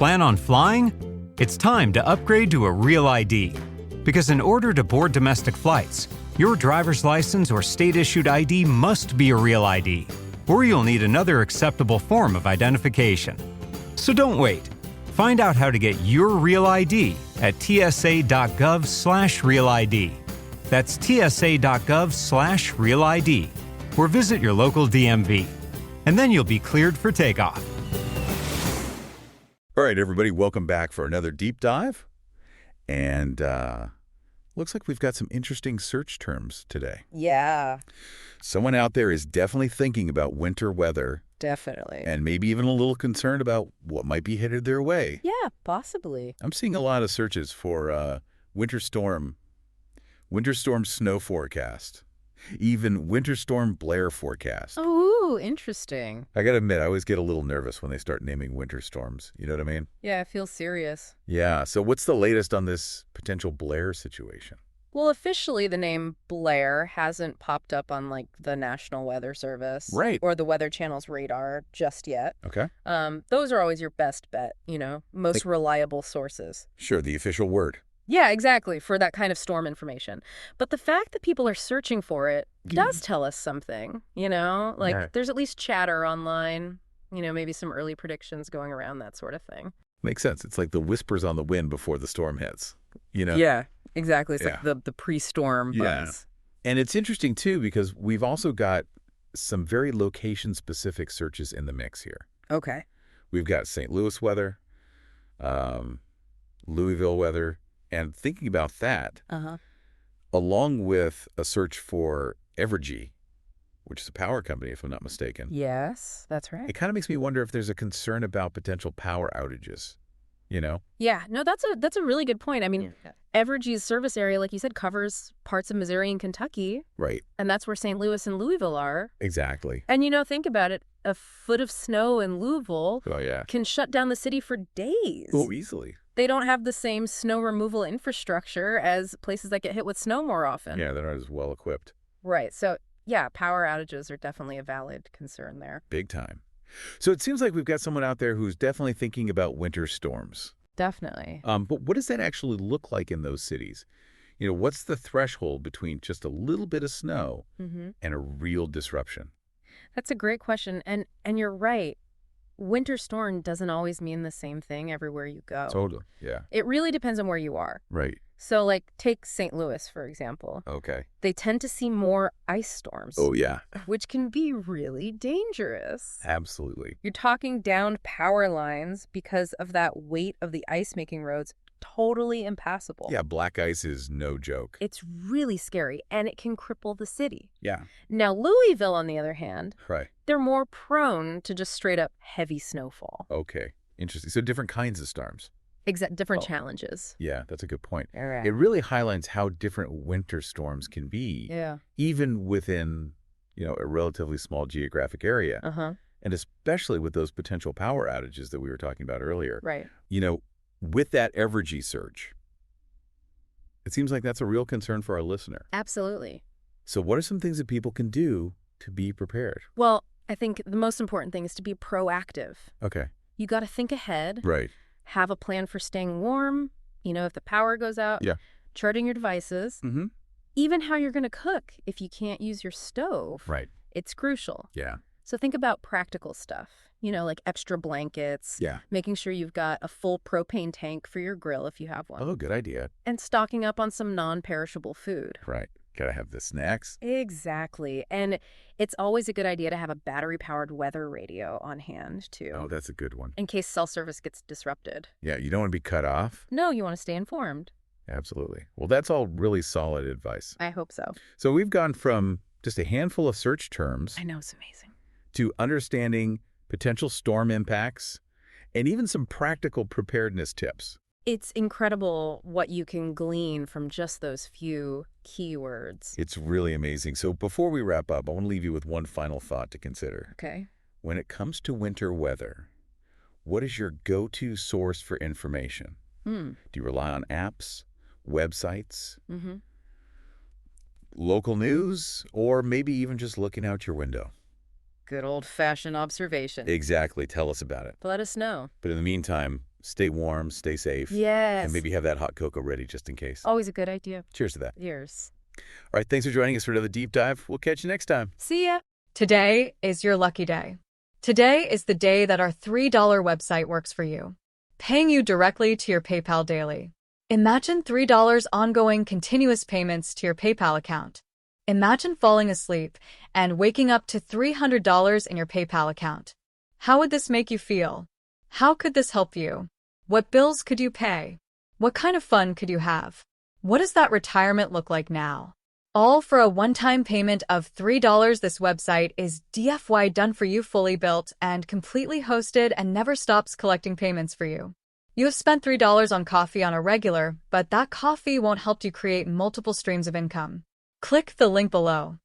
Plan on flying? It's time to upgrade to a real ID. Because in order to board domestic flights, your driver's license or state-issued ID must be a real ID, or you'll need another acceptable form of identification. So don't wait. Find out how to get your real ID at tsa.gov/realid. That's tsa.gov/realid, or visit your local DMV. And then you'll be cleared for takeoff. All right, everybody, welcome back for another deep dive. And looks like we've got some interesting search terms today. Yeah. Someone out there is definitely thinking about winter weather. Definitely. And maybe even a little concerned about what might be headed their way. Yeah, possibly. I'm seeing a lot of searches for winter storm snow forecast, even winter storm Blair forecast. Oh, interesting. I got to admit, I always get a little nervous when they start naming winter storms. You know what I mean? Yeah, it feels serious. Yeah. So what's the latest on this potential Blair situation? Well, officially, the name Blair hasn't popped up on, the National Weather Service. Right. Or the Weather Channel's radar just yet. Okay. Those are always your best bet, most reliable sources. Sure, the official word. Yeah, exactly, for that kind of storm information. But the fact that people are searching for it does tell us something, Yeah. There's at least chatter online, maybe some early predictions going around, that sort of thing. Makes sense. It's like the whispers on the wind before the storm hits, Yeah, exactly. It's like the pre-storm buzz. And it's interesting, too, because we've also got some very location-specific searches in the mix here. Okay. We've got St. Louis weather, Louisville weather, and thinking about that, along with a search for Evergy, which is a power company, if I'm not mistaken. Yes, that's right. It kind of makes me wonder if there's a concern about potential power outages, Yeah, no, that's a really good point. I mean, Evergy's service area, like you said, covers parts of Missouri and Kentucky. Right. And that's where St. Louis and Louisville are. Exactly. And, think about it. A foot of snow in Louisville can shut down the city for days. Oh, easily. They don't have the same snow removal infrastructure as places that get hit with snow more often. Yeah, they're not as well equipped. Right. So, yeah, power outages are definitely a valid concern there. Big time. So it seems like we've got someone out there who's definitely thinking about winter storms. Definitely. But what does that actually look like in those cities? What's the threshold between just a little bit of snow and a real disruption? That's a great question. And you're right. Winter storm doesn't always mean the same thing everywhere you go. Totally, yeah. It really depends on where you are. Right. So, take St. Louis, for example. Okay. They tend to see more ice storms. Oh, yeah. Which can be really dangerous. Absolutely. You're talking downed power lines because of that weight of the ice making roads. Totally impassable. Yeah, black ice is no joke. It's really scary, and it can cripple the city. Yeah. Now, Louisville, on the other hand, Right. they're more prone to just straight up heavy snowfall. Okay. Interesting. So different kinds of storms. Different challenges. Yeah, that's a good point. All right. It really highlights how different winter storms can be. Yeah. Even within, a relatively small geographic area. And especially with those potential power outages that we were talking about earlier. Right. With that Evergy surge, it seems like that's a real concern for our listener. Absolutely. So what are some things that people can do to be prepared? Well, I think the most important thing is to be proactive. Okay. You got to think ahead. Right. Have a plan for staying warm. If the power goes out. Yeah. Charting your devices. Mm-hmm. Even how you're going to cook if you can't use your stove. Right. It's crucial. Yeah. So think about practical stuff. Like extra blankets. Yeah. Making sure you've got a full propane tank for your grill if you have one. Oh, good idea. And stocking up on some non-perishable food. Right. Gotta have the snacks. Exactly. And it's always a good idea to have a battery-powered weather radio on hand, too. Oh, that's a good one. In case cell service gets disrupted. Yeah, you don't want to be cut off. No, you want to stay informed. Absolutely. Well, that's all really solid advice. I hope so. So we've gone from just a handful of search terms. I know, it's amazing. To understanding potential storm impacts and even some practical preparedness tips. It's incredible what you can glean from just those few keywords. It's really amazing. So before we wrap up, I want to leave you with one final thought to consider. Okay. When it comes to winter weather, what is your go-to source for information? Do you rely on apps, websites, local news, or maybe even just looking out your window? Good old-fashioned observation. Exactly. Tell us about it. Let us know. But in the meantime, stay warm, stay safe. Yes. And maybe have that hot cocoa ready just in case. Always a good idea. Cheers to that. Cheers. All right, thanks for joining us for another deep dive. We'll catch you next time. See ya. Today is your lucky day. Today is the day that our $3 website works for you, paying you directly to your PayPal daily. Imagine $3 ongoing continuous payments to your PayPal account. Imagine falling asleep and waking up to $300 in your PayPal account. How would this make you feel? How could this help you? What bills could you pay? What kind of fun could you have? What does that retirement look like now? All for a one-time payment of $3. This website is DFY done for you, fully built and completely hosted, and never stops collecting payments for you. You have spent $3 on coffee on a regular, but that coffee won't help you create multiple streams of income. Click the link below.